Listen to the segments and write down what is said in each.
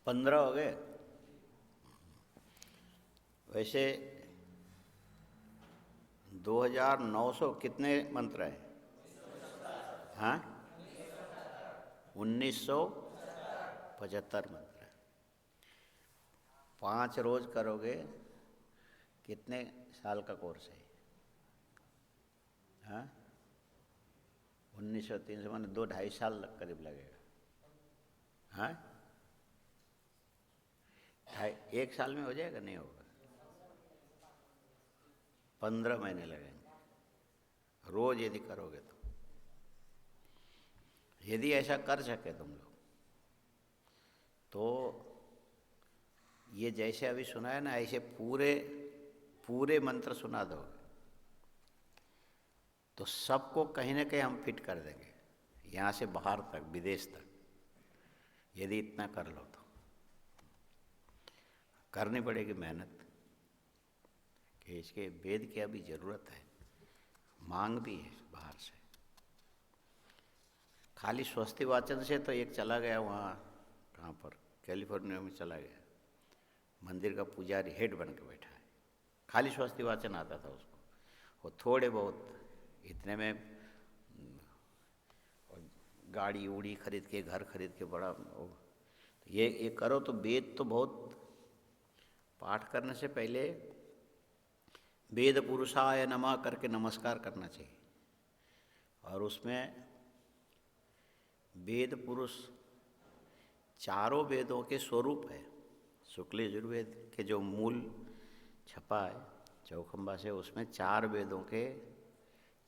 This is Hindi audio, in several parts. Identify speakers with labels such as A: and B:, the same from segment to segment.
A: 15 हो गए। वैसे 2900 कितने मंत्र हैं? हाँ, 1975 मंत्र हैं। 5 रोज करोगे, कितने साल का कोर्स है? हाँ, 1903 से माने 2-2.5 साल करीब लगेगा। हाँ, 1 साल में हो जाएगा? नहीं होगा, 15 महीने लगेंगे रोज यदि करोगे तो। यदि ऐसा कर सके तुम लोग तो ये जैसे अभी सुना है ना, ऐसे पूरे पूरे मंत्र सुना दोगे तो सबको कहीं ना कहीं हम फिट कर देंगे, यहाँ से बाहर तक, विदेश तक, यदि इतना कर लो तो। करनी पड़ेगी मेहनत कि इसके वेद की अभी ज़रूरत है, मांग भी है बाहर से। खाली स्वस्ति वाचन से तो एक चला गया वहाँ, कहाँ पर, कैलिफोर्निया में चला गया, मंदिर का पुजारी हेड बन के बैठा है। खाली स्वस्ति वाचन आता था उसको, वो थोड़े बहुत इतने में गाड़ी उड़ी खरीद के, घर खरीद के, बड़ा ये करो तो वेद तो बहुत, पाठ करने से पहले वेद पुरुषाय नमः करके नमस्कार करना चाहिए। और उसमें वेद पुरुष चारों वेदों के स्वरूप है। शुक्ल यजुर्वेद के जो मूल छपा है चौखंबा से, उसमें 4 वेदों के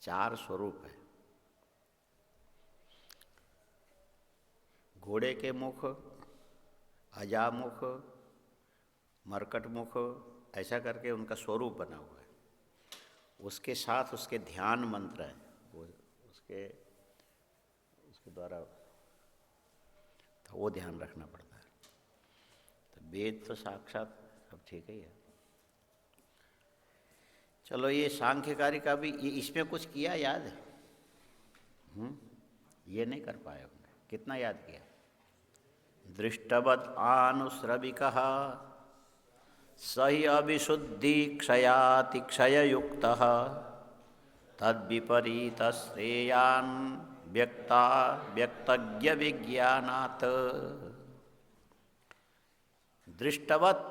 A: 4 स्वरूप है। घोड़े के मुख, अजामुख, मरकट मुख, ऐसा करके उनका स्वरूप बना हुआ है। उसके साथ उसके ध्यान मंत्र हैं, वो उसके द्वारा, तो वो ध्यान रखना पड़ता है। तो वेद तो साक्षात सब ठीक ही है। चलो, ये सांख्यकारी का भी इसमें कुछ किया याद है? ये नहीं कर पाए होंगे। कितना याद किया? दृष्टवत् आनुश्रविकः सहि अविशुद्धि क्षयातिक्षययुक्तः तद्विपरीत श्रेयान् व्यक्ता व्यक्तज्ञ विज्ञानात्। दृष्टवत्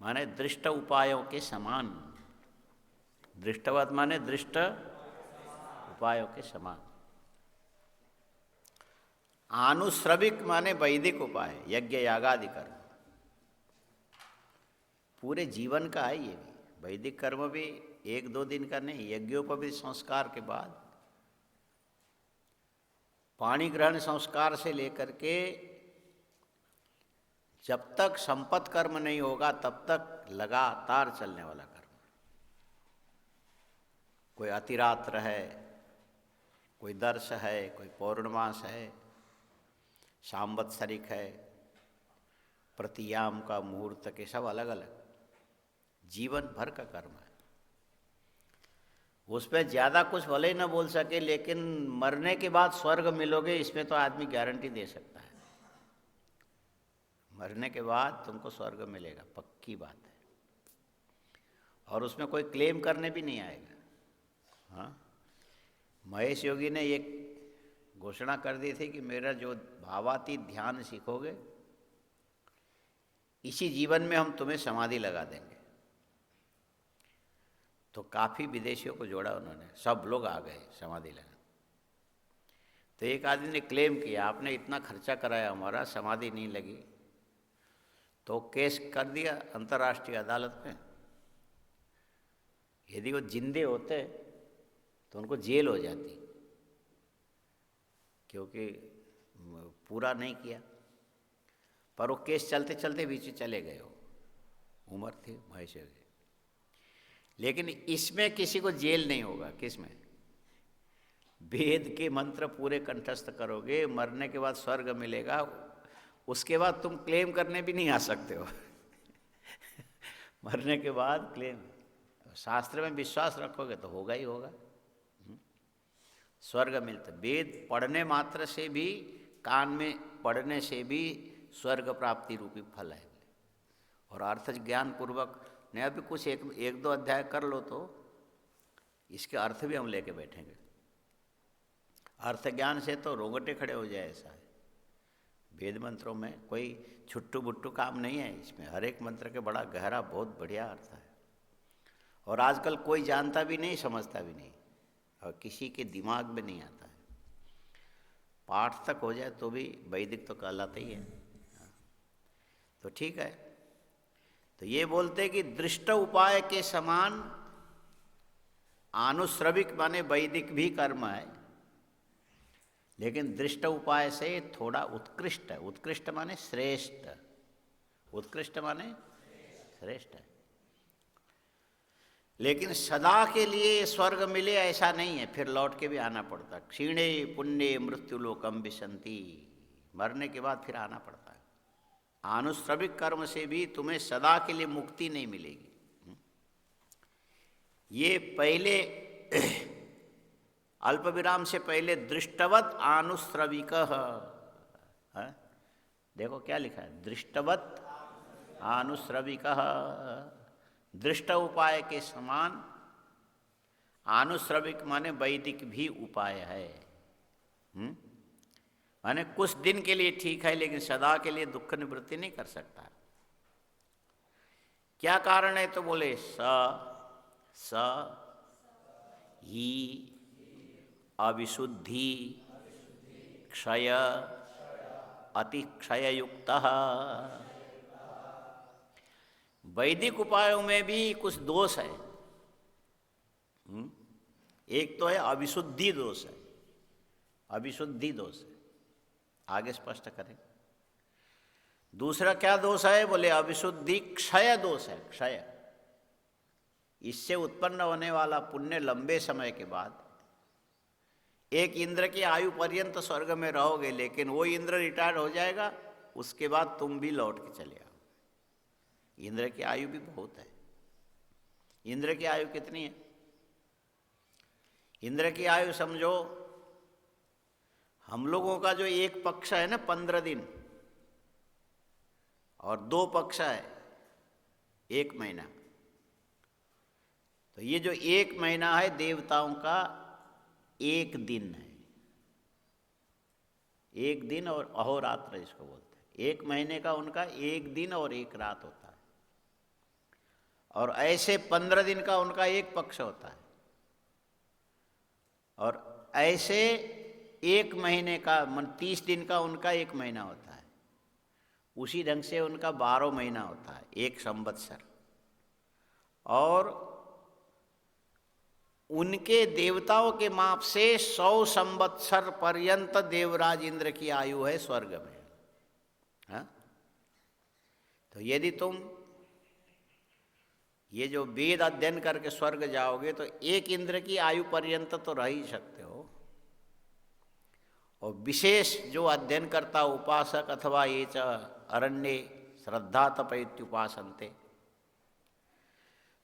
A: माने दृष्ट उपायों के समान। दृष्टवत् माने दृष्ट उपायों के समान। आनुश्रविक माने वैदिक उपाय, यज्ञ यागादि कर्म, पूरे जीवन का है ये भी। वैदिक कर्म भी 1-2 दिन का नहीं, यज्ञोपवीत संस्कार के बाद, पाणी ग्रहण संस्कार से लेकर के जब तक संपत्त कर्म नहीं होगा तब तक लगातार चलने वाला कर्म। कोई अतिरात्र है, कोई दर्श है, कोई पौर्णमास है, सांवत्सरिक है, प्रतियाम का मुहूर्त के, सब अलग अलग जीवन भर का कर्म है। उस पर ज़्यादा कुछ भले ही ना बोल सके, लेकिन मरने के बाद स्वर्ग मिलोगे, इसमें तो आदमी गारंटी दे सकता है। मरने के बाद तुमको स्वर्ग मिलेगा, पक्की बात है। और उसमें कोई क्लेम करने भी नहीं आएगा। हाँ, महेश योगी ने एक घोषणा कर दी थी कि मेरा जो भावातीत ध्यान सीखोगे, इसी जीवन में हम तुम्हें समाधि लगा देंगे। तो काफ़ी विदेशियों को जोड़ा उन्होंने, सब लोग आ गए समाधि लगा। तो एक आदमी ने क्लेम किया, आपने इतना खर्चा कराया हमारा, समाधि नहीं लगी। तो केस कर दिया अंतर्राष्ट्रीय अदालत में। यदि वो जिंदे होते तो उनको जेल हो जाती, क्योंकि पूरा नहीं किया। पर वो केस चलते चलते बीच में चले गए, हो उम्र थी महेश योगी। लेकिन इसमें किसी को जेल नहीं होगा। किसमें? वेद के मंत्र पूरे कंठस्थ करोगे, मरने के बाद स्वर्ग मिलेगा, उसके बाद तुम क्लेम करने भी नहीं आ सकते हो। मरने के बाद क्लेम, शास्त्र में विश्वास रखोगे तो होगा ही होगा। स्वर्ग मिलता। वेद पढ़ने मात्र से भी, कान में पढ़ने से भी स्वर्ग प्राप्ति रूपी फल है। और अर्थ ज्ञान पूर्वक ने अभी कुछ एक दो अध्याय कर लो तो इसके अर्थ भी हम लेके बैठेंगे। अर्थ ज्ञान से तो रोंगटे खड़े हो जाए ऐसा है। वेद मंत्रों में कोई छुट्टू बुट्टू काम नहीं है, इसमें हर एक मंत्र के बड़ा गहरा बहुत बढ़िया अर्थ है। और आजकल कोई जानता भी नहीं, समझता भी नहीं, और किसी के दिमाग में नहीं आता है। पाठ तक हो जाए तो भी वैदिक तो कहलाता ही है। तो ठीक है, तो ये बोलते कि दृष्ट उपाय के समान आनुश्रविक माने वैदिक भी कर्म है, लेकिन दृष्ट उपाय से थोड़ा उत्कृष्ट है। उत्कृष्ट माने श्रेष्ठ, उत्कृष्ट माने श्रेष्ठ है। लेकिन सदा के लिए स्वर्ग मिले ऐसा नहीं है, फिर लौट के भी आना पड़ता। क्षीणे पुण्य मृत्युलोकम विशंति, मरने के बाद फिर आना पड़ता है। आनुश्रविक कर्म से भी तुम्हें सदा के लिए मुक्ति नहीं मिलेगी। ये पहले अल्प विराम से पहले दृष्टवत आनुश्रविक, देखो क्या लिखा है, दृष्टवत आनुश्रविक, दृष्ट उपाय के समान आनुश्रविक माने वैदिक भी उपाय है। माने कुछ दिन के लिए ठीक है, लेकिन सदा के लिए दुख निवृत्ति नहीं कर सकता। क्या कारण है? तो बोले स ही अविशुद्धि क्षय अतिक्षय युक्त। वैदिक उपायों में भी कुछ दोष है। एक तो है अविशुद्धि दोष है, अविशुद्धि दोष है, आगे स्पष्ट करें। दूसरा क्या दोष है? बोले अविशुद्धि क्षय दोष है, क्षय। इससे उत्पन्न होने वाला पुण्य लंबे समय के बाद, एक इंद्र की आयु पर्यंत स्वर्ग में रहोगे, लेकिन वो इंद्र रिटायर हो जाएगा, उसके बाद तुम भी लौट के चले आओ। इंद्र की आयु भी बहुत है। इंद्र की आयु कितनी है? इंद्र की आयु समझो, हम लोगों का जो एक पक्ष है ना 15 दिन, और 2 पक्ष है 1 महीना, तो ये जो 1 महीना है देवताओं का 1 दिन है। 1 दिन और अहोरात्र इसको बोलते हैं। 1 महीने का उनका 1 दिन और 1 रात होता है। और ऐसे 15 दिन का उनका 1 पक्ष होता है। और ऐसे 1 महीने का 30 दिन का उनका 1 महीना होता है। उसी ढंग से उनका 12 महीना होता है, 1 संवत्सर। और उनके देवताओं के माप से 100 संवत्सर पर्यंत देवराज इंद्र की आयु है स्वर्ग में। हाँ? तो यदि तुम ये जो वेद अध्ययन करके स्वर्ग जाओगे तो 1 इंद्र की आयु पर्यंत तो रह ही सकते हो। और विशेष जो अध्ययन करता उपासक अथवा ये च अरण्ये श्रद्धा तपैत्युपासन्ते,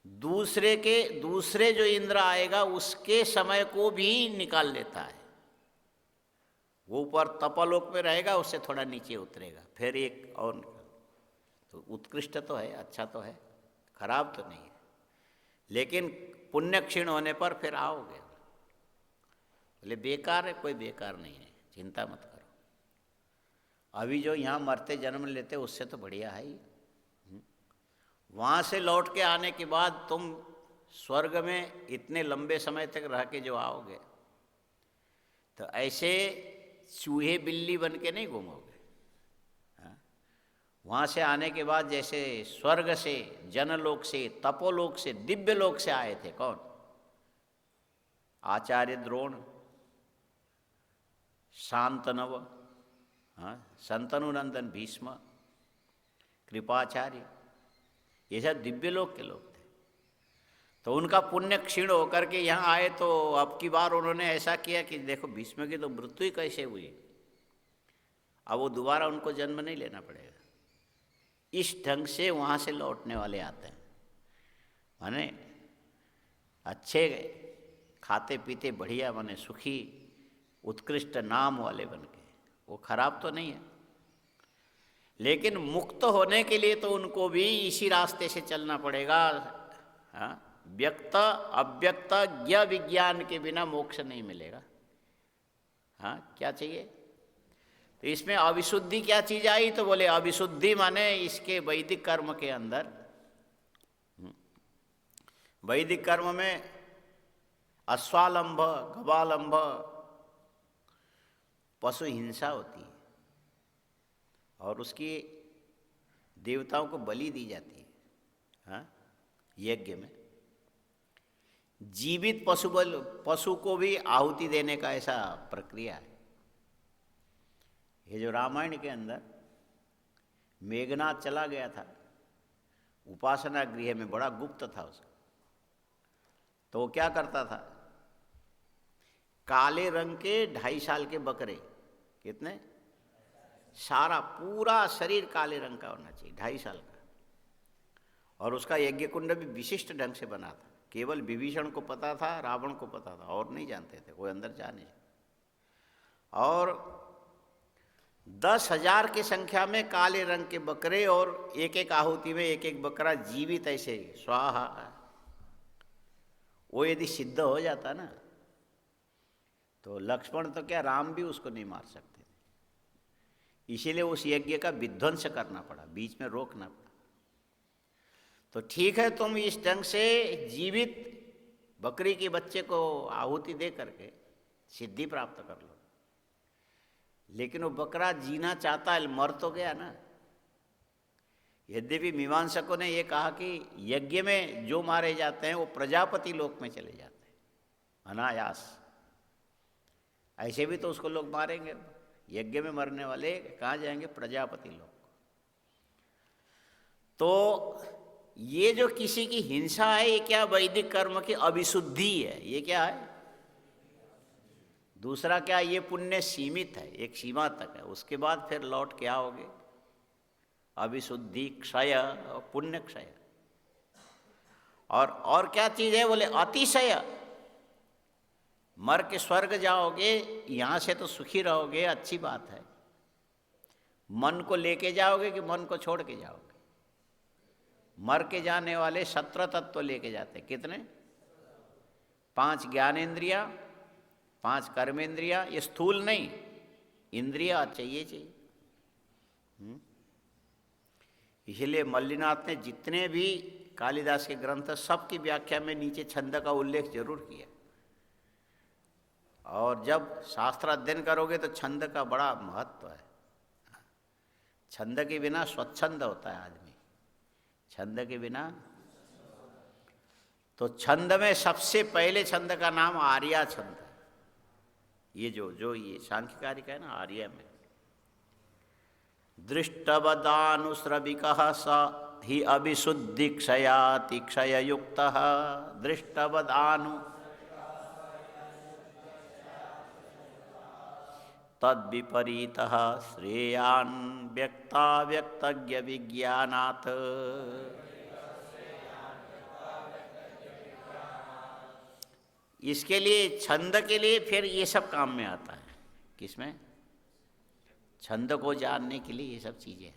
A: दूसरे जो इंद्र आएगा उसके समय को भी निकाल लेता है। वो ऊपर तपलोक में रहेगा, उससे थोड़ा नीचे उतरेगा, फिर एक और। तो उत्कृष्ट तो है, अच्छा तो है, खराब तो नहीं है। लेकिन पुण्य क्षीण होने पर फिर आओगे। बोले बेकार है? कोई बेकार नहीं है, चिंता मत करो। अभी जो यहाँ मरते जन्म लेते उससे तो बढ़िया है ही। वहाँ से लौट के आने के बाद तुम स्वर्ग में इतने लंबे समय तक रह के जो आओगे, तो ऐसे चूहे बिल्ली बन के नहीं घूमोगे। वहाँ से आने के बाद जैसे स्वर्ग से, जनलोक से, तपोलोक से, दिव्य लोक से आए थे कौन? आचार्य द्रोण, शांतनव, शंतनुनंदन भीष्म, कृपाचार्य, ये सब दिव्य लोक के लोग थे। तो उनका पुण्य क्षीण होकर के यहाँ आए, तो अब की बार उन्होंने ऐसा किया कि देखो भीष्म की तो मृत्यु ही कैसे हुई, अब वो दोबारा उनको जन्म नहीं लेना पड़ेगा। इस ढंग से वहाँ से लौटने वाले आते हैं, माने अच्छे खाते पीते बढ़िया, माने सुखी उत्कृष्ट नाम वाले बन के। वो खराब तो नहीं है, लेकिन मुक्त होने के लिए तो उनको भी इसी रास्ते से चलना पड़ेगा। हाँ, व्यक्त अव्यक्त ज्ञ विज्ञान के बिना मोक्ष नहीं मिलेगा। हाँ, क्या चाहिए? तो इसमें अविशुद्धि क्या चीज आई? तो बोले अविशुद्धि माने इसके वैदिक कर्म के अंदर, वैदिक कर्म में अश्वालंब, गवालंब, पशु हिंसा होती है और उसकी देवताओं को बलि दी जाती है। हाँ, यज्ञ में जीवित पशु को भी आहुति देने का ऐसा प्रक्रिया है। ये जो रामायण के अंदर मेघनाथ चला गया था उपासना गृह में, बड़ा गुप्त था उसका, तो वो क्या करता था, काले रंग के 2.5 साल के बकरे, कितने, सारा पूरा शरीर काले रंग का होना चाहिए, 2.5 साल का, और उसका यज्ञ कुंड भी विशिष्ट ढंग से बना था। केवल विभीषण को पता था, रावण को पता था, और नहीं जानते थे, कोई अंदर जा नहीं। और 10,000 की संख्या में काले रंग के बकरे, और एक एक आहुति में एक एक बकरा जीवित ऐसे स्वाहा। वो यदि सिद्ध हो जाता ना तो लक्ष्मण तो क्या, राम भी उसको नहीं मार सकते। इसीलिए उस यज्ञ का विध्वंस करना पड़ा, बीच में रोकना पड़ा। तो ठीक है, तुम इस ढंग से जीवित बकरी के बच्चे को आहुति दे करके सिद्धि प्राप्त कर लो, लेकिन वो बकरा जीना चाहता है, मर तो गया ना। यद्यपि मीमांसकों ने ये कहा कि यज्ञ में जो मारे जाते हैं वो प्रजापति लोक में चले जाते हैं अनायास। ऐसे भी तो उसको लोग मारेंगे, यज्ञ में मरने वाले कहाँ जाएंगे? प्रजापति लोक। तो ये जो किसी की हिंसा है, ये क्या वैदिक कर्म की अविशुद्धि है, ये क्या है? दूसरा क्या, ये पुण्य सीमित है, एक सीमा तक है, उसके बाद फिर लौट क्या आओगे? अविशुद्धि, क्षय और पुण्य क्षय। और क्या चीज है? बोले अतिशय। मर के स्वर्ग जाओगे, यहां से तो सुखी रहोगे, अच्छी बात है। मन को लेके जाओगे कि मन को छोड़ के जाओगे? मर के जाने वाले 17 तत्व लेके जाते, कितने? 5 ज्ञानेन्द्रिया, 5 कर्मेंद्रिया, ये स्थूल नहीं, इंद्रिया चाहिए। इसलिए मल्लिनाथ ने जितने भी कालिदास के ग्रंथ, सबकी व्याख्या में नीचे छंद का उल्लेख जरूर किया। और जब शास्त्र अध्ययन करोगे तो छंद का बड़ा महत्व है। छंद के बिना स्वच्छंद होता है आदमी, छंद के बिना। तो छंद में सबसे पहले छंद का नाम आर्या छंद है। ये जो ये सांख्यकारिक है ना, आर्या में दृष्टवदानुश्रविकः स हि अभिशुद्धि क्षयाति क्षययुक्तः। दृष्टवदानु तद्विपरीतः श्रेयान् व्यक्ताव्यक्तज्ञ विज्ञानात्। इसके लिए, छंद के लिए फिर ये सब काम में आता है। किसमें? छंद को जानने के लिए ये सब चीजें हैं,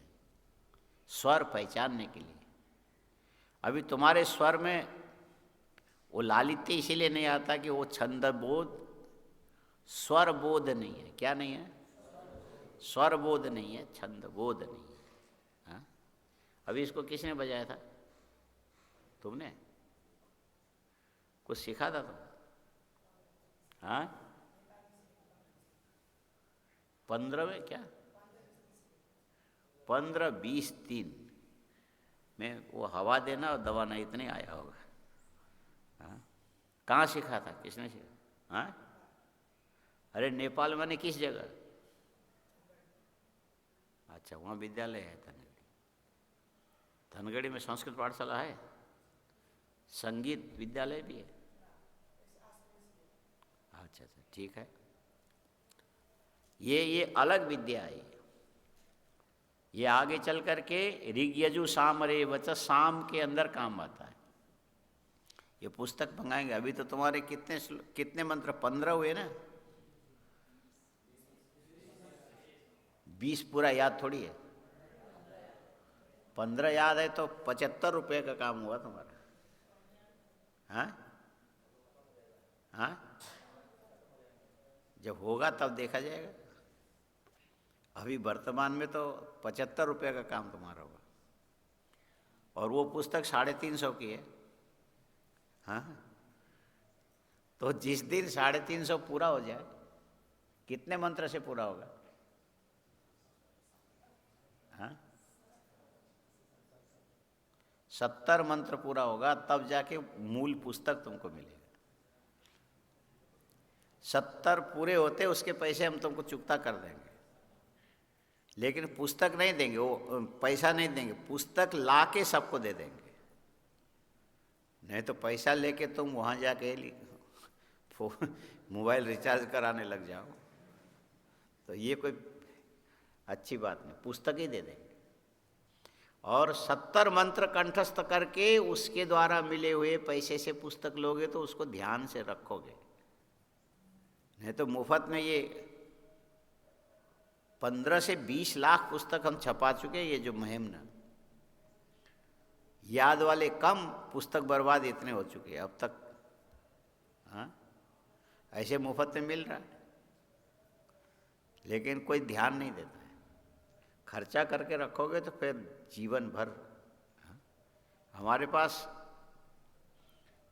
A: स्वर पहचानने के लिए। अभी तुम्हारे स्वर में वो लालित्य इसीलिए नहीं आता कि वो छंद बोध, स्वर बोध नहीं है। क्या नहीं है? स्वर बोध नहीं है, छंद बोध नहीं है। हाँ? अभी इसको किसने बजाया था? तुमने? कुछ सीखा था तुम? हाँ, 15 में क्या, 15, 20, 3 में वो हवा देना और दबाना, इतने आया होगा। हाँ? कहाँ सीखा था? किसने सीखा? हाँ? अरे नेपाल में किस जगह? अच्छा, वहाँ विद्यालय है धनगढ़ी। धनगढ़ी में संस्कृत पाठशाला है, संगीत विद्यालय भी है। अच्छा, ठीक है। ये अलग विद्या है। ये आगे चल करके ऋग यजु साम रेवच, साम के अंदर काम आता है। ये पुस्तक मंगाएंगे। अभी तो तुम्हारे कितने मंत्र? 15 हुए ना? 20 पूरा याद थोड़ी है। 15 याद है तो 75 रुपये का काम हुआ तुम्हारा। हाँ हाँ, जब होगा तब देखा जाएगा। अभी वर्तमान में तो 75 रुपये का काम तुम्हारा होगा, और वो पुस्तक 350 की है। हाँ, तो जिस दिन 350 पूरा हो जाए, कितने मंत्र से पूरा होगा? हाँ, 70 मंत्र पूरा होगा, तब जाके मूल पुस्तक तुमको मिलेगा। 70 पूरे होते उसके पैसे हम तुमको चुकता कर देंगे, लेकिन पुस्तक नहीं देंगे, वो पैसा नहीं देंगे, पुस्तक ला के सबको दे देंगे। नहीं तो पैसा लेके तुम वहाँ जाके मोबाइल रिचार्ज कराने लग जाओ, तो ये कोई अच्छी बात नहीं, पुस्तक ही दे देंगे। और 70 मंत्र कंठस्थ करके उसके द्वारा मिले हुए पैसे से पुस्तक लोगे तो उसको ध्यान से रखोगे। नहीं तो मुफ्त में ये 15 से 20 लाख पुस्तक हम छपा चुके हैं। ये जो मुहिम ना, याद वाले कम, पुस्तक बर्बाद इतने हो चुके हैं अब तक। हाँ, ऐसे मुफ्त में मिल रहा है, लेकिन कोई ध्यान नहीं देता है। खर्चा करके रखोगे तो फिर जीवन भर। हाँ? हमारे पास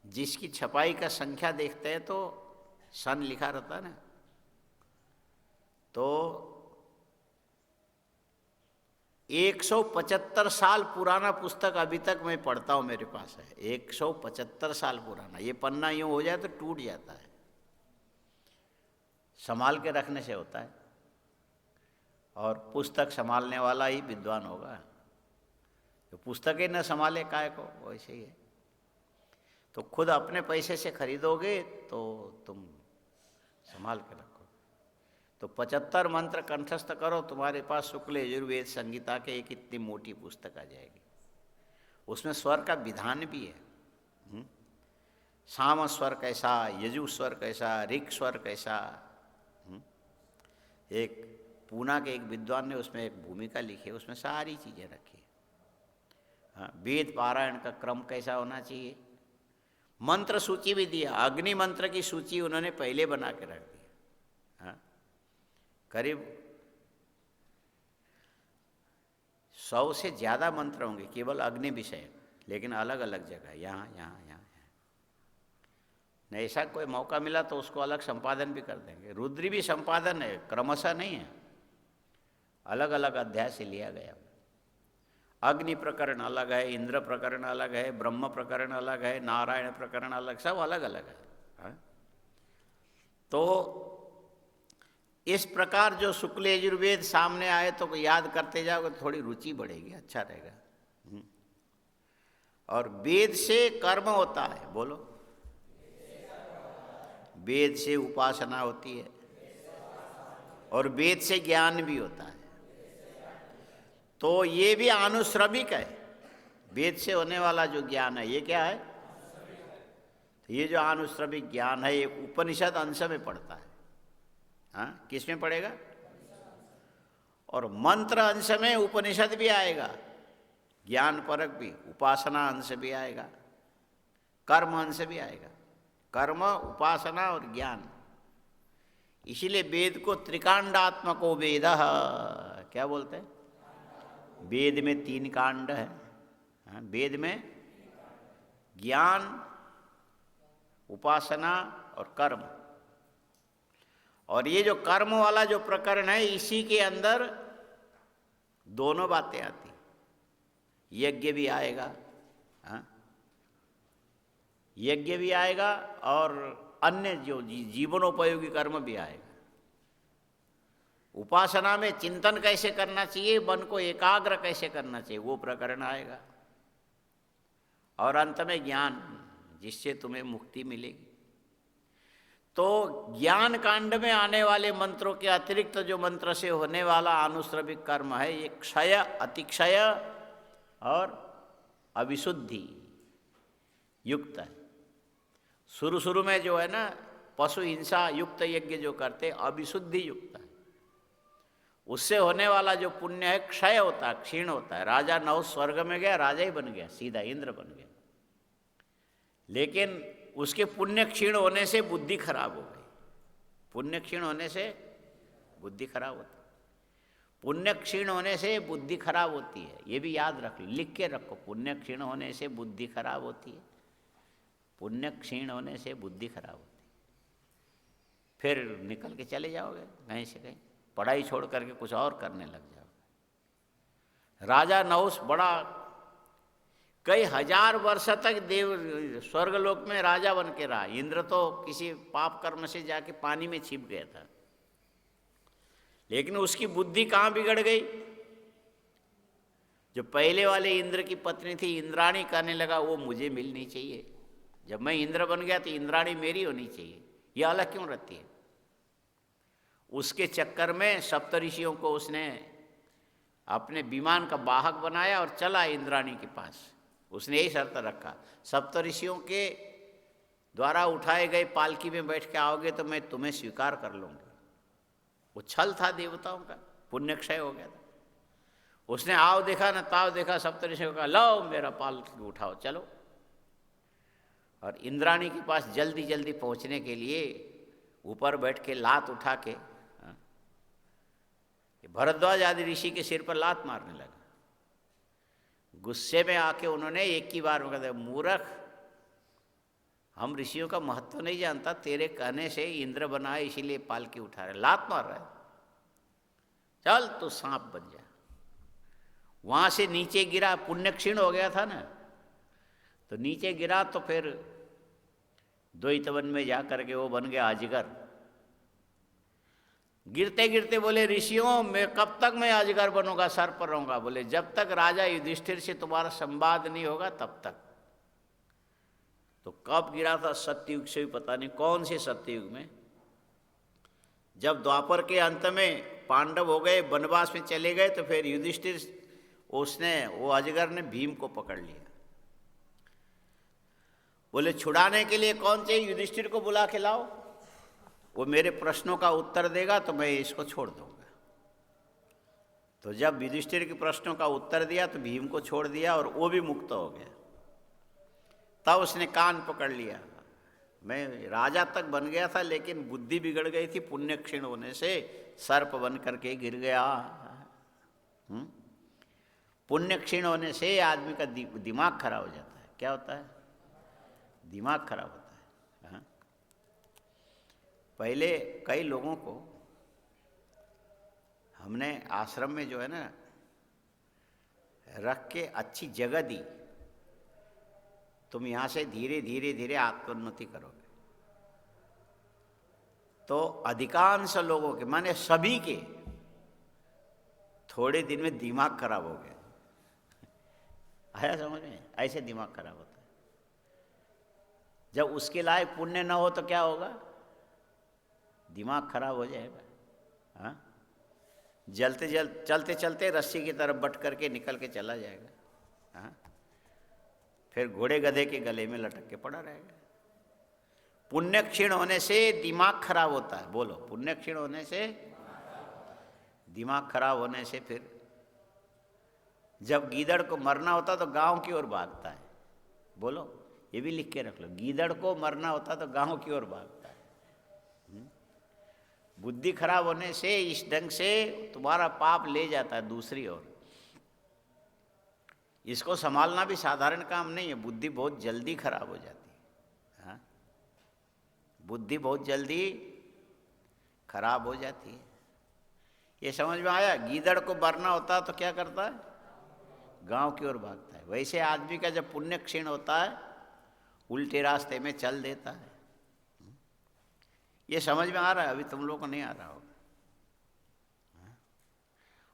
A: जिसकी छपाई का संख्या देखते हैं तो सन लिखा रहता है ना, तो 175 साल पुराना पुस्तक अभी तक मैं पढ़ता हूँ, मेरे पास है 175 साल पुराना। ये पन्ना यूँ हो जाए तो टूट जाता है, संभाल के रखने से होता है। और पुस्तक संभालने वाला ही विद्वान होगा, तो पुस्तक ही न संभाले काय को, वैसे ही है। तो खुद अपने पैसे से खरीदोगे तो तुम संभाल के रखो। तो 75 मंत्र कंठस्थ करो, तुम्हारे पास शुक्ल यजुर्वेद संहिता के एक इतनी मोटी पुस्तक आ जाएगी। उसमें स्वर का विधान भी है, साम स्वर कैसा, यजु स्वर कैसा, ऋक् स्वर कैसा। एक पूना के एक विद्वान ने उसमें एक भूमिका लिखी है, उसमें सारी चीज़ें रखी है। हाँ, वेद पारायण का क्रम कैसा होना चाहिए, मंत्र सूची भी दिया। अग्नि मंत्र की सूची उन्होंने पहले बना के रख दी। हाँ, करीब 100 से ज़्यादा मंत्र होंगे केवल अग्नि विषय, लेकिन अलग अलग जगह, यहाँ यहाँ यहाँ। नहीं, ऐसा कोई मौका मिला तो उसको अलग संपादन भी कर देंगे। रुद्री भी संपादन है, क्रमशः नहीं है, अलग अलग अध्याय से लिया गया। अग्नि प्रकरण अलग है, इंद्र प्रकरण अलग है, ब्रह्म प्रकरण अलग है, नारायण प्रकरण अलग, सब अलग अलग है। हाँ? तो इस प्रकार जो शुक्ल यजुर्वेद सामने आए तो याद करते जाओगे तो थोड़ी रुचि बढ़ेगी, अच्छा रहेगा। और वेद से कर्म होता है, बोलो। वेद से उपासना होती है, और वेद से ज्ञान भी होता है। तो ये भी आनुश्रविक है। वेद से होने वाला जो ज्ञान है, ये क्या है? तो ये जो आनुश्रविक ज्ञान है, ये उपनिषद अंश में पड़ता है। हाँ, किस में पड़ेगा? और मंत्र अंश में उपनिषद भी आएगा, ज्ञान परक भी, उपासना अंश भी आएगा, कर्म अंश भी आएगा। कर्म, उपासना और ज्ञान। इसीलिए वेद को त्रिकांडात्मको वेद क्या बोलते हैं? वेद में 3 कांड है। वेद में ज्ञान, उपासना और कर्म। और ये जो कर्म वाला जो प्रकरण है, इसी के अंदर दोनों बातें आती, यज्ञ भी आएगा। हाँ, यज्ञ भी आएगा और अन्य जो जीवनोपयोगी कर्म भी आएगा। उपासना में चिंतन कैसे करना चाहिए, मन को एकाग्र कैसे करना चाहिए, वो प्रकरण आएगा। और अंत में ज्ञान, जिससे तुम्हें मुक्ति मिलेगी। तो ज्ञान कांड में आने वाले मंत्रों के अतिरिक्त जो मंत्र से होने वाला आनुश्रविक कर्म है, ये क्षय, अतिक्षय और अविशुद्धि युक्त है। शुरू शुरू में जो है ना, पशु हिंसा युक्त यज्ञ जो करते, अविशुद्धि युक्त है। उससे होने वाला जो पुण्य है क्षय होता है, क्षीण होता है। राजा नौ स्वर्ग में गया, राजा ही बन गया, सीधा इंद्र बन गया, लेकिन उसके पुण्य क्षीण होने से बुद्धि खराब हो गई। पुण्य क्षीण होने से बुद्धि खराब होती है। पुण्य क्षीण होने से बुद्धि खराब होती है, ये भी याद रख लो, लिख के रखो। पुण्य क्षीण होने से बुद्धि खराब होती है, पुण्य क्षीण होने से बुद्धि खराब होती है। फिर निकल के चले जाओगे कहीं से कहीं, पढ़ाई छोड़ करके कुछ और करने लग जाओगे। राजा नहुष बड़ा कई हजार वर्ष तक देव स्वर्गलोक में राजा बन के रहा। इंद्र तो किसी पाप कर्म से जाके पानी में छिप गया था, लेकिन उसकी बुद्धि कहाँ बिगड़ गई। जो पहले वाले इंद्र की पत्नी थी इंद्राणी, कहने लगा वो मुझे मिलनी चाहिए, जब मैं इंद्र बन गया तो इंद्राणी मेरी होनी चाहिए, ये अलग क्यों रहती है। उसके चक्कर में सप्तऋषियों को उसने अपने विमान का वाहक बनाया और चला इंद्राणी के पास। उसने यही शर्त रखा, सप्तऋषियों के द्वारा उठाए गए पालकी में बैठ के आओगे तो मैं तुम्हें स्वीकार कर लूँगी। वो छल था देवताओं का, पुण्य क्षय हो गया था। उसने आओ देखा न ताव देखा, सप्तऋषियों का लो मेरा पालकी उठाओ चलो। और इंद्राणी के पास जल्दी जल्दी पहुंचने के लिए ऊपर बैठ के लात उठा के भरद्वाज आदि ऋषि के सिर पर लात मारने लगा। गुस्से में आके उन्होंने एक ही बार में कहा, मूर्ख, हम ऋषियों का महत्व नहीं जानता, तेरे कहने से इंद्र बना है इसीलिए पालकी उठा रहे, लात मार रहा है, चल तू सांप बन जा। वहां से नीचे गिरा, पुण्य क्षीण हो गया था ना, तो नीचे गिरा तो फिर द्वैतवन में जा करके वो बन गया अजगर। गिरते गिरते बोले, ऋषियों मैं कब तक मैं अजगर बनूंगा, सर पर रहूंगा। बोले जब तक राजा युधिष्ठिर से तुम्हारा संवाद नहीं होगा तब तक। तो कब गिरा था, सत्ययुग से भी पता नहीं कौन से सत्ययुग में, जब द्वापर के अंत में पांडव हो गए, वनवास में चले गए, तो फिर युधिष्ठिर वो अजगर ने भीम को पकड़ लिया। बोले छुड़ाने के लिए कौन चाहिए, युधिष्ठिर को बुला के लाओ, वो मेरे प्रश्नों का उत्तर देगा तो मैं इसको छोड़ दूंगा। तो जब युधिष्ठिर के प्रश्नों का उत्तर दिया तो भीम को छोड़ दिया और वो भी मुक्त हो गया। तब उसने कान पकड़ लिया, मैं राजा तक बन गया था लेकिन बुद्धि बिगड़ गई थी, पुण्य क्षीण होने से सर्प बन करके गिर गया। पुण्य क्षीण होने से आदमी का दिमाग खराब हो जाता है। क्या होता है, दिमाग खराब होता है। हाँ? पहले कई लोगों को हमने आश्रम में जो है ना रख के अच्छी जगह दी, तुम यहाँ से धीरे धीरे धीरे आत्मोन्नति करोगे। तो अधिकांश लोगों के, माने सभी के, थोड़े दिन में दिमाग खराब हो गया। आया समझ में, ऐसे दिमाग खराब होता है। जब उसके लायक पुण्य न हो तो क्या होगा, दिमाग खराब हो जाएगा। हाँ, चलते चलते रस्सी की तरफ बट करके निकल के चला जाएगा। हाँ, फिर घोड़े गधे के गले में लटक के पड़ा रहेगा। पुण्य क्षीण होने से दिमाग खराब होता है। बोलो, पुण्य क्षीण होने से दिमाग खराब होने से फिर जब गीदड़ को मरना होता तो गांव की ओर भागता है। बोलो, ये भी लिख के रख लो, गीदड़ को मरना होता तो गांव की ओर भागता है। बुद्धि खराब होने से इस ढंग से तुम्हारा पाप ले जाता है दूसरी ओर। इसको संभालना भी साधारण काम नहीं है। बुद्धि बहुत जल्दी खराब हो जाती है। हाँ? बुद्धि बहुत जल्दी खराब हो जाती है। ये समझ में आया? गीदड़ को मरना होता तो क्या करता है, गांव की ओर भागता है। वैसे आदमी का जब पुण्य क्षीण होता है उल्टे रास्ते में चल देता है। ये समझ में आ रहा है? अभी तुम लोगों को नहीं आ रहा होगा।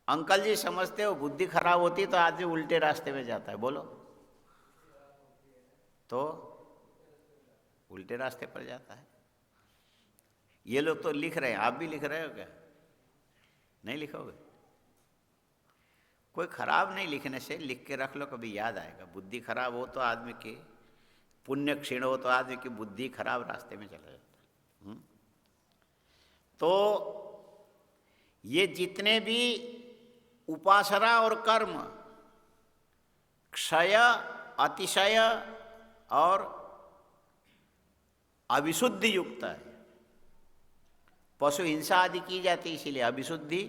A: अंकल जी समझते हो, बुद्धि खराब होती तो आदमी उल्टे रास्ते में जाता है। बोलो, तो उल्टे रास्ते पर जाता है। ये लोग तो लिख रहे हैं, आप भी लिख रहे हो क्या? नहीं लिखोगे? कोई खराब नहीं लिखने से, लिख के रख लो, कभी याद आएगा। बुद्धि खराब हो तो आदमी की, पुण्य क्षीण हो तो आदमी की बुद्धि खराब रास्ते में चला जाता है। तो ये जितने भी उपासना और कर्म क्षय, अतिशय और अविशुद्धि युक्त है। पशु हिंसा आदि की जाती है इसीलिए अविशुद्धि,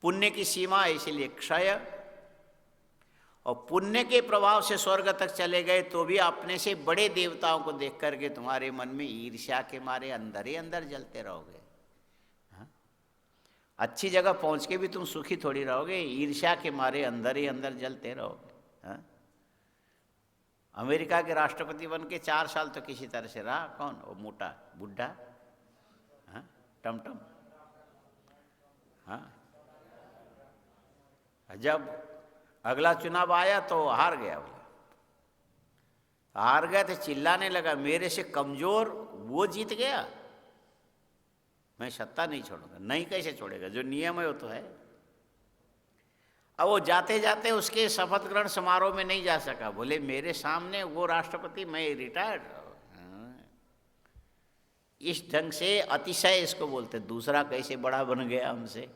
A: पुण्य की सीमा है इसीलिए क्षय, और पुण्य के प्रभाव से स्वर्ग तक चले गए तो भी अपने से बड़े देवताओं को देख करके तुम्हारे मन में ईर्ष्या के मारे अंदर ही अंदर जलते रहोगे। हाँ? अच्छी जगह पहुंच के भी तुम सुखी थोड़ी रहोगे, ईर्ष्या के मारे अंदर ही अंदर जलते रहोगे। हाँ? अमेरिका के राष्ट्रपति बन के 4 साल तो किसी तरह से रहा, कौन वो मोटा बुढ़ा, हाँ टमटम, हाँ जब अगला चुनाव आया तो हार गया, बोला हार गया तो चिल्लाने लगा मेरे से कमजोर वो जीत गया, मैं सत्ता नहीं छोड़ूंगा। नहीं कैसे छोड़ेगा, जो नियम है वो तो है। अब वो जाते जाते उसके शपथ ग्रहण समारोह में नहीं जा सका, बोले मेरे सामने वो राष्ट्रपति, मैं रिटायर्ड। इस ढंग से अतिशय इसको बोलते, दूसरा कैसे बड़ा बन गया हमसे।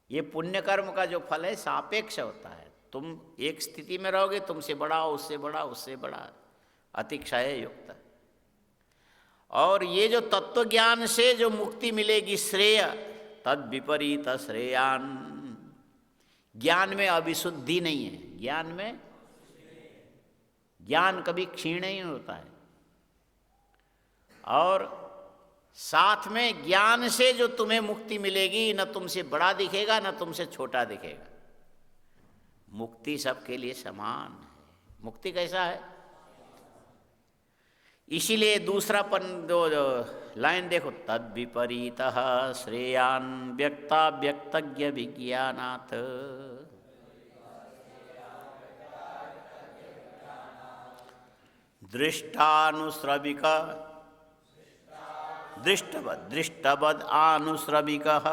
A: ये पुण्य कर्म का जो फल है सापेक्ष होता है, तुम एक स्थिति में रहोगे तुमसे बड़ा, उससे बड़ा, उससे बड़ा, अतिक्षय युक्त। और ये जो तत्व ज्ञान से जो मुक्ति मिलेगी श्रेय, तद विपरीत श्रेयान, ज्ञान में अविशुद्धि नहीं है, ज्ञान कभी क्षीण नहीं होता है। और साथ में ज्ञान से जो तुम्हें मुक्ति मिलेगी, न तुमसे बड़ा दिखेगा न तुमसे छोटा दिखेगा। मुक्ति सबके लिए समान है। मुक्ति कैसा है, इसीलिए दूसरा जो लाइन देखो, तद विपरीतः श्रेयान व्यक्ता व्यक्तज्ञ विज्ञानात्, दृष्टानुश्रविक दृष्टवद आनुश्रविकः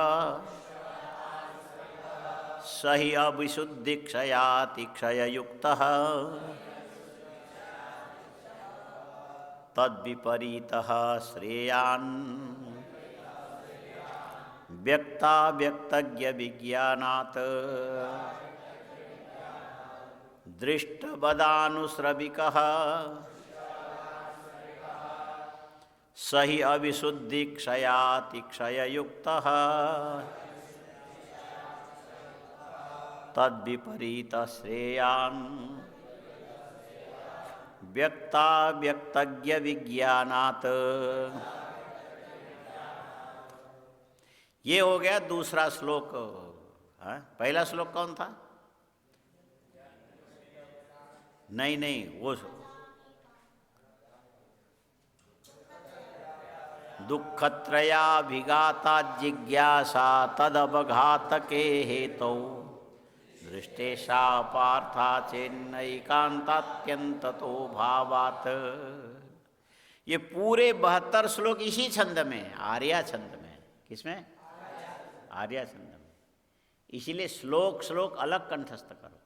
A: सहि अविशुद्धि क्षयाति क्षययुक्तः, तद्विपरीतः श्रेयान् व्यक्ता व्यक्तज्ञ विज्ञानात्, दृष्टवदानुश्रविकः सहि अविशुद्धि क्षयाति क्षययुक्तः, तद्विपरीत श्रेयान् व्यक्ता व्यक्तज्ञ विज्ञानात्। ये हो गया दूसरा श्लोक। पहला श्लोक कौन था? नहीं वो दुःखत्रयाभिघाता जिज्ञासा तदवघातके हेतौ, दृष्टेशा पार्था चेन्नैकान्तात्यन्ततो भावात्। ये पूरे 72 श्लोक इसी छंद में है, आर्या छंद में। किसमें? आर्या छंद में। इसीलिए श्लोक अलग कंठस्थ करो।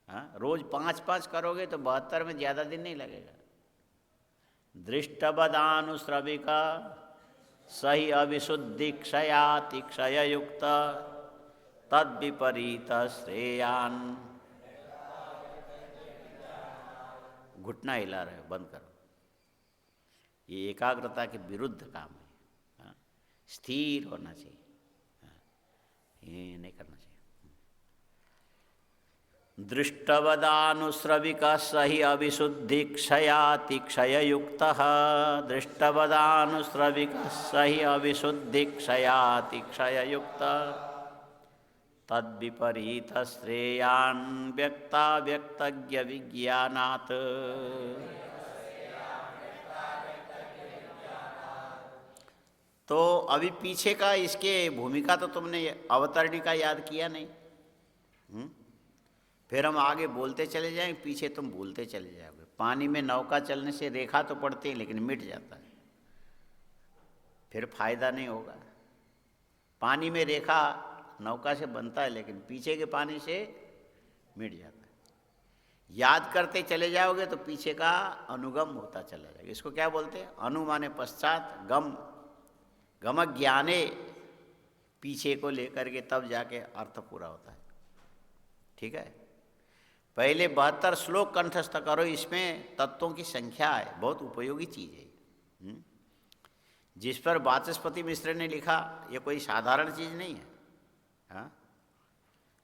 A: हाँ, रोज 5-5 करोगे तो 72 में ज़्यादा दिन नहीं लगेगा। दृष्टवदानुश्रविका सहि अविशुद्धि क्षयाति क्षययुक्त, तद विपरीत श्रेयान। घुटना हिला रहे हो, बंद करो। ये एकाग्रता के विरुद्ध काम है। हाँ? स्थिर होना चाहिए। हाँ? ये नहीं करना चाहिए। दृष्टवदानुश्रविक सहि अविशुद्धि क्षयाति क्षययुक्त, दृष्टवदानुश्रविक सहि अविशुद्धि क्षयाति क्षययुक्त, तद्विपरीत श्रेयान् व्यक्ता व्यक्तज्ञ विज्ञानात्। तो अभी पीछे का इसके भूमिका तो तुमने अवतरणिका याद किया नहीं। फिर हम आगे बोलते चले जाएंगे, पीछे तुम भूलते चले जाओगे। पानी में नौका चलने से रेखा तो पड़ती है लेकिन मिट जाता है, फिर फायदा नहीं होगा। पानी में रेखा नौका से बनता है लेकिन पीछे के पानी से मिट जाता है। याद करते चले जाओगे तो पीछे का अनुगम होता चला जाएगा। इसको क्या बोलते हैं? अनु माने पश्चात, गम गम ज्ञाने, पीछे को लेकर के तब जाके अर्थ पूरा होता है। ठीक है, पहले 72 श्लोक कंठस्थ करो, इसमें तत्वों की संख्या है, बहुत उपयोगी चीज़ है। जिस पर वाचस्पति मिश्र ने लिखा, ये कोई साधारण चीज़ नहीं है। हाँ,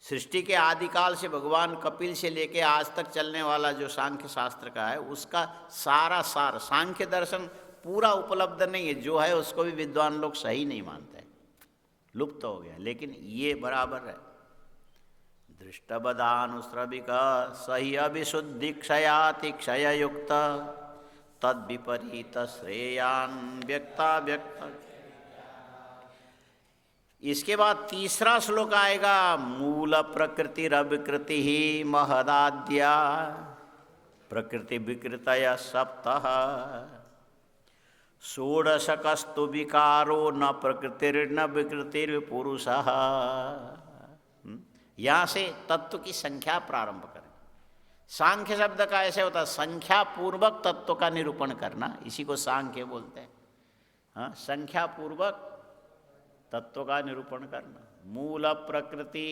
A: सृष्टि के आदिकाल से भगवान कपिल से लेके आज तक चलने वाला जो सांख्य शास्त्र का है, उसका सारा सार, सांख्य दर्शन पूरा उपलब्ध नहीं है। जो है उसको भी विद्वान लोग सही नहीं मानते, लुप्त हो गया। लेकिन ये बराबर है। दृष्टबदानुश्रविक सही अभिशुद्धि क्षयाति क्षय युक्त तद विपरीत श्रेयान व्यक्ता व्यक्त। इसके बाद तीसरा श्लोक आएगा, मूल प्रकृति रविकृति ही महदाद्या प्रकृति विकृतय सप्तः षोडशकस्तु विकारो न प्रकृतिर्न विकृतिर्पुरुषः। यहाँ से तत्व की संख्या प्रारंभ करें। सांख्य शब्द का ऐसे होता है, संख्या पूर्वक तत्व का निरूपण करना, इसी को सांख्य बोलते हैं। हाँ, संख्या पूर्वक तत्व का निरूपण करना। मूल प्रकृति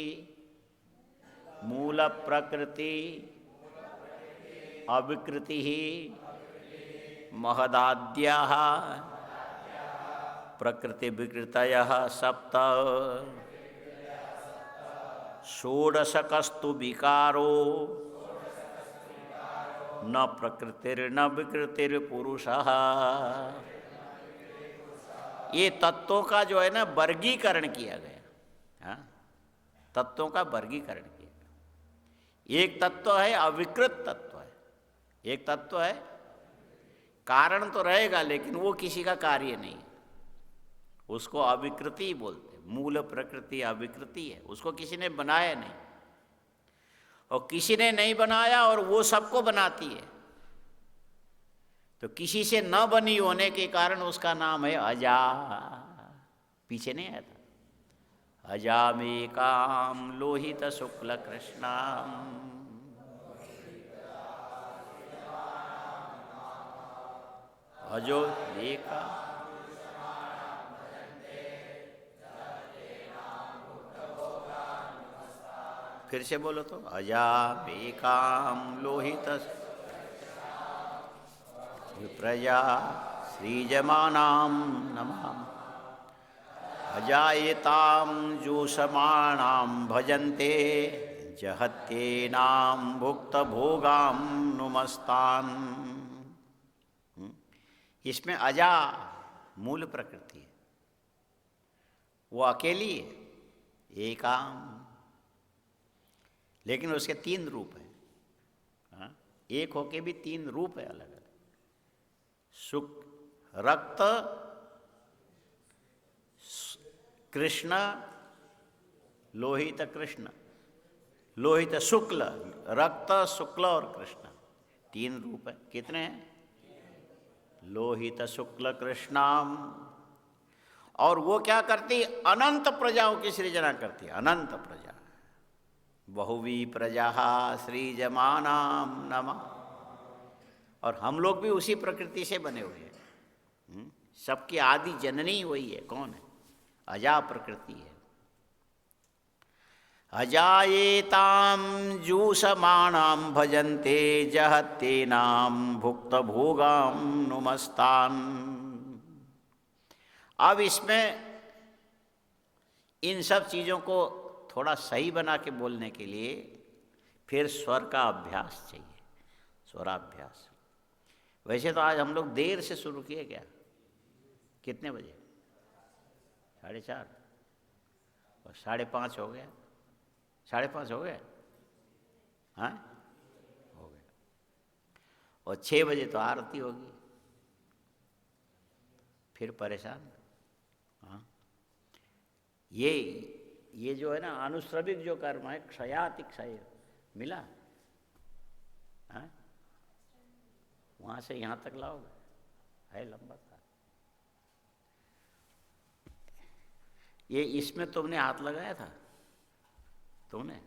A: अविकृति ही महदाद्याः प्रकृति विकृतयः सप्त षोडशकस्तु विकारो न प्रकृतिर्न विकृतिर्पुरुषः। ये तत्वों का जो है ना वर्गीकरण किया गया। हाँ, तत्वों का वर्गीकरण किया गया। एक तत्व है अविकृत तत्व है, एक तत्व है कारण तो रहेगा लेकिन वो किसी का कार्य नहीं, उसको अविकृति बोलते। मूल प्रकृति अविकृति है, उसको किसी ने बनाया नहीं, और किसी ने नहीं बनाया और वो सबको बनाती है। तो किसी से न बनी होने के कारण उसका नाम है अजा। पीछे नहीं आया था, अजामेकाम लोहित शुक्ल कृष्णाम अजो एका। फिर से बोलो तो, अजामेकाम लोहित प्रजा श्रीजमानां नमः अजायतां जूषमाणां भजन्ते जहत्येनां भुक्तभोगां नुमस्तान्। इसमें अजा मूल प्रकृति है, वो अकेली है, एकाम, लेकिन उसके तीन रूप हैं। हाँ, एक होके भी तीन रूप है अलग अलग। सुख रक्त कृष्ण, लोहित कृष्ण, लोहित शुक्ल, रक्त शुक्ल और कृष्ण, तीन रूप है। कितने हैं? लोहित शुक्ल कृष्णाम। और वो क्या करती? अनंत प्रजाओं की सृजना करती है, अनंत प्रजा। बहुवी प्रजा सृजमानाम नमः। और हम लोग भी उसी प्रकृति से बने हुए हैं। सबकी आदि जननी वही है। कौन है? अजा प्रकृति है। अजायेताम जूषमाणाम भजन्ते जहत्येनाम भुक्त भोगाम नुमस्तान। अब इसमें इन सब चीज़ों को थोड़ा सही बना के बोलने के लिए फिर स्वर का अभ्यास चाहिए, स्वराभ्यास। वैसे तो आज हम लोग देर से शुरू किए क्या? कितने बजे? 4:30 और 5:30 हो गया। 5:30 हो गया? हाँ, हो गया। और 6 बजे तो आरती होगी, फिर परेशान। हाँ, ये जो है ना अनुश्रविक जो कर्म है, क्षयाति क्षय मिला। हाँ, वहाँ से यहाँ तक लाओगे, है लंबा था। ये इसमें तुमने हाथ लगाया था? तुमने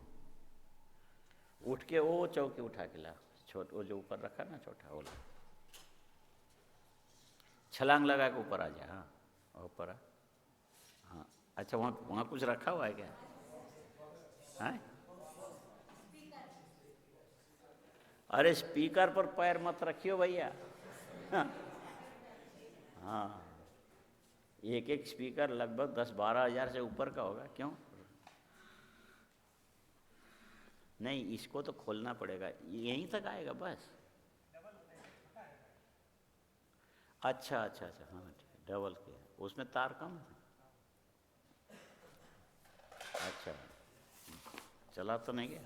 A: उठ के वो चौकी उठा के ला, वो जो ऊपर रखा ना छोटा, वो ला, छलांग लगा के ऊपर आ जा। हाँ, ऊपर आ। हाँ, अच्छा, वहाँ वहाँ कुछ रखा हुआ है क्या? है? अरे स्पीकर पर पैर मत रखियो भैया। हाँ, हाँ, एक एक स्पीकर लगभग 10-12 हज़ार से ऊपर का होगा। क्यों? नहीं, इसको तो खोलना पड़ेगा, यहीं तक आएगा बस। अच्छा अच्छा अच्छा, हाँ ठीक है, डबल किया, उसमें तार कम है। अच्छा, चला तो नहीं गया?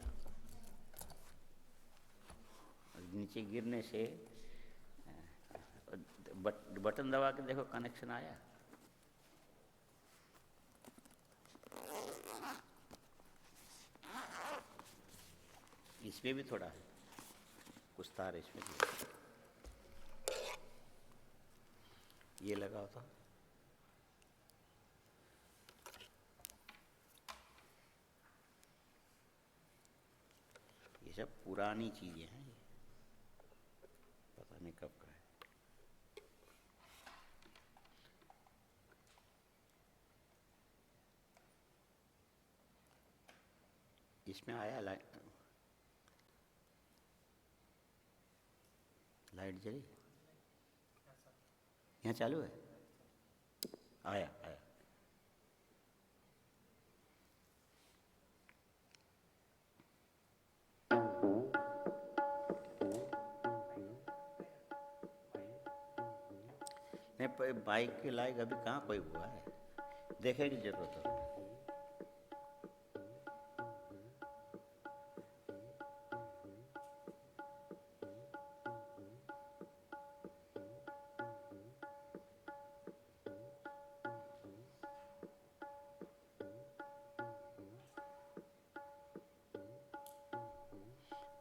A: नीचे गिरने से बटन दबा के देखो, कनेक्शन आया। इसमें भी थोड़ा है, कुछ तार इसमें भी। ये लगा होता। ये सब पुरानी चीजें हैं, ये पता नहीं कब का है। इसमें आया लाइट, लाइट जली, यहाँ चालू है। आया आया। नहीं, बाइक के लायक अभी कहाँ कोई हुआ है, देखे की जरूरत है।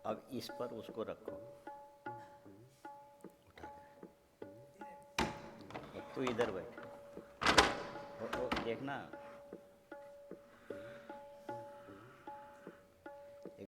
A: अब इस पर उसको रखो, उठा के। अब तू इधर बैठ, देखना